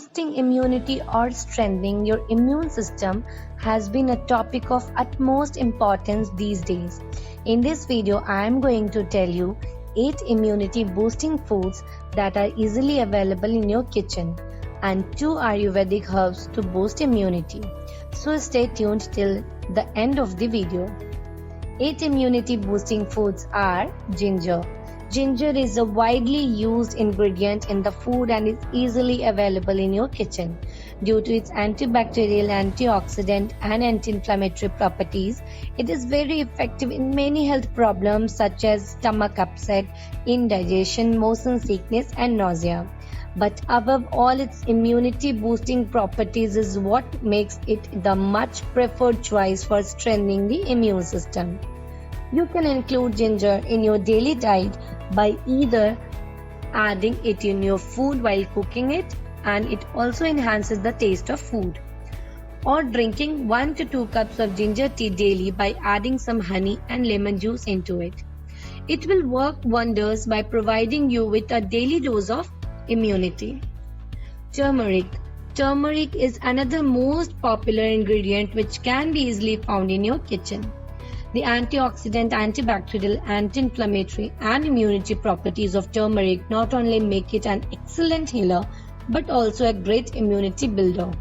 boosting immunity or strengthening your immune system has been a topic of utmost importance these days. In this video, I am going to tell you 8 immunity boosting foods that are easily available in your kitchen and 2 Ayurvedic herbs to boost immunity. So stay tuned till the end of the video. 8 immunity boosting foods are ginger. Ginger is a widely used ingredient in the food and is easily available in your kitchen. Due to its antibacterial, antioxidant and anti-inflammatory properties, it is very effective in many health problems such as stomach upset, indigestion, motion sickness and nausea. But above all, its immunity boosting properties is what makes it the much preferred choice for strengthening the immune system. You can include ginger in your daily diet by either adding it in your food while cooking it, and it also enhances the taste of food, or drinking 1 to 2 cups of ginger tea daily by adding some honey and lemon juice into it. It will work wonders by providing you with a daily dose of immunity. Turmeric. Turmeric is another most popular ingredient which can be easily found in your kitchen. The antioxidant, antibacterial, anti-inflammatory and immunity properties of turmeric not only make it an excellent healer but also a great immunity builder.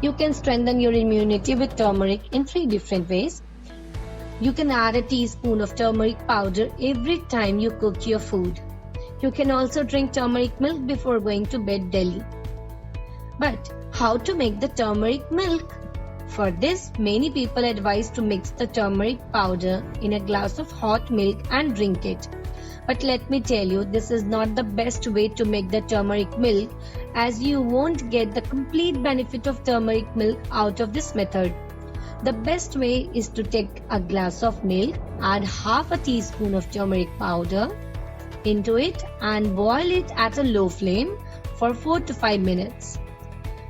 You can strengthen your immunity with turmeric in 3 different ways. You can add a teaspoon of turmeric powder every time you cook your food. You can also drink turmeric milk before going to bed daily. But how to make the turmeric milk? For this, many people advise to mix the turmeric powder in a glass of hot milk and drink it. But let me tell you, this is not the best way to make the turmeric milk, as you won't get the complete benefit of turmeric milk out of this method. The best way is to take a glass of milk, add half a teaspoon of turmeric powder into it and boil it at a low flame for 4 to 5 minutes.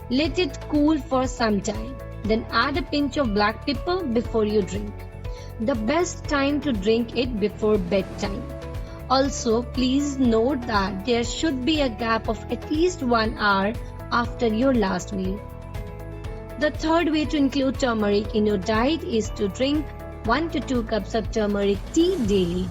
Let it cool for some time. Then add a pinch of black pepper before you drink. The best time to drink it before bedtime. Also, please note that there should be a gap of at least 1 hour after your last meal. The third way to include turmeric in your diet is to drink 1 to 2 cups of turmeric tea daily.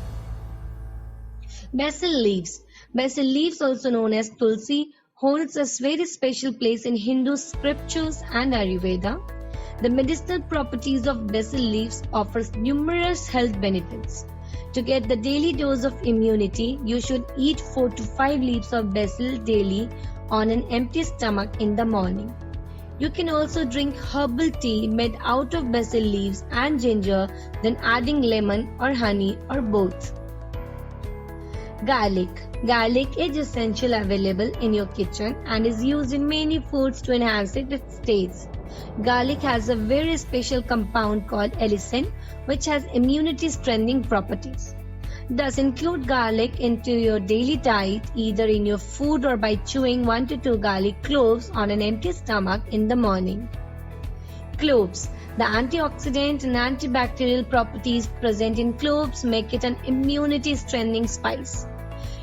Basil leaves. Basil leaves, also known as tulsi, holds a very special place in Hindu scriptures and Ayurveda. The medicinal properties of basil leaves offers numerous health benefits. To get the daily dose of immunity, you should eat 4 to 5 leaves of basil daily on an empty stomach in the morning. You can also drink herbal tea made out of basil leaves and ginger, then adding lemon or honey or both. Garlic. Garlic is essentially available in your kitchen and is used in many foods to enhance its taste. Garlic has a very special compound called allicin, which has immunity strengthening properties. Thus, include garlic into your daily diet either in your food or by chewing 1 to 2 garlic cloves on an empty stomach in the morning. Cloves. The antioxidant and antibacterial properties present in cloves make it an immunity strengthening spice.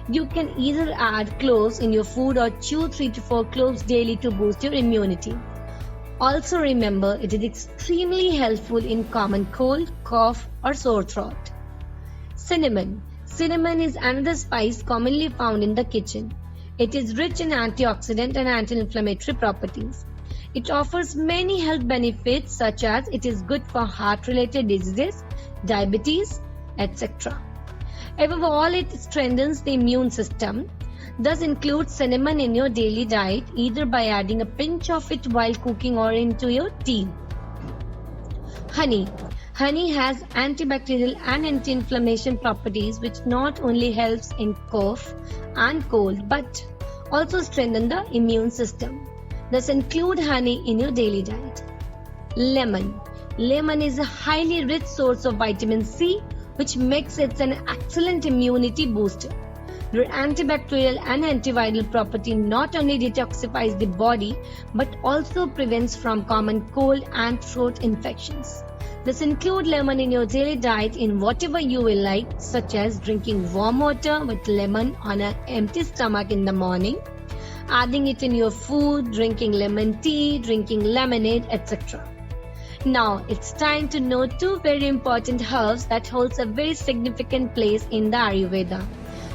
You can either add cloves in your food or chew 3 to 4 cloves daily to boost your immunity. Also remember, it is extremely helpful in common cold, cough or sore throat. Cinnamon. Cinnamon is another spice commonly found in the kitchen. It is rich in antioxidant and anti-inflammatory properties. It offers many health benefits such as it is good for heart-related diseases, diabetes, etc. Above all, it strengthens the immune system. Thus, include cinnamon in your daily diet either by adding a pinch of it while cooking or into your tea. Honey. Honey has antibacterial and anti-inflammation properties which not only helps in cough and cold but also strengthen the immune system. Thus, include honey in your daily diet. Lemon. Lemon is a highly rich source of vitamin C, which makes it an excellent immunity booster. Their antibacterial and antiviral property not only detoxifies the body but also prevents from common cold and throat infections. This include lemon in your daily diet in whatever you will like, such as drinking warm water with lemon on an empty stomach in the morning, adding it in your food, drinking lemon tea, drinking lemonade, etc. Now it's time to know two very important herbs that holds a very significant place in the Ayurveda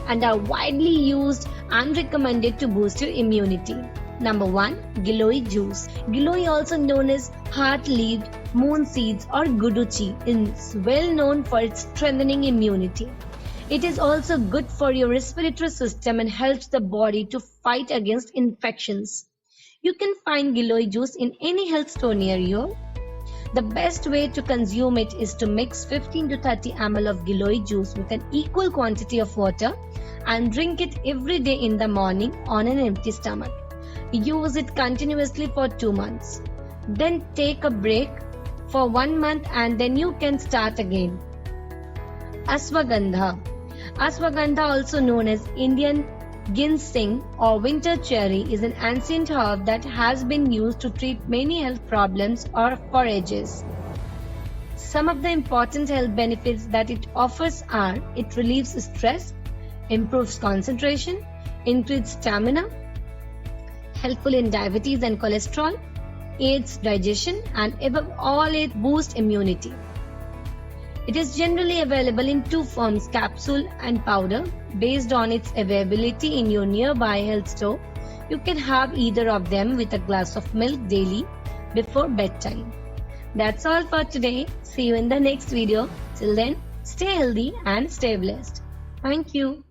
and are widely used and recommended to boost your immunity. Number 1. Giloy juice. Giloy, also known as heart-leaved, moon seeds or guduchi, is well known for its strengthening immunity. It is also good for your respiratory system and helps the body to fight against infections. You can find Giloy juice in any health store near you. The best way to consume it is to mix 15 to 30 ml of Giloy juice with an equal quantity of water and drink it every day in the morning on an empty stomach. Use it continuously for 2 months. Then take a break for 1 month and then you can start again. Ashwagandha. Ashwagandha, also known as Indian ginseng or winter cherry, is an ancient herb that has been used to treat many health problems or for ages. Some of the important health benefits that it offers are: it relieves stress, improves concentration, increases stamina, helpful in diabetes and cholesterol, aids digestion, and above all it boosts immunity. It is generally available in two forms, capsule and powder. Based on its availability in your nearby health store, you can have either of them with a glass of milk daily before bedtime. That's all for today. See you in the next video. Till then, stay healthy and stay blessed. Thank you.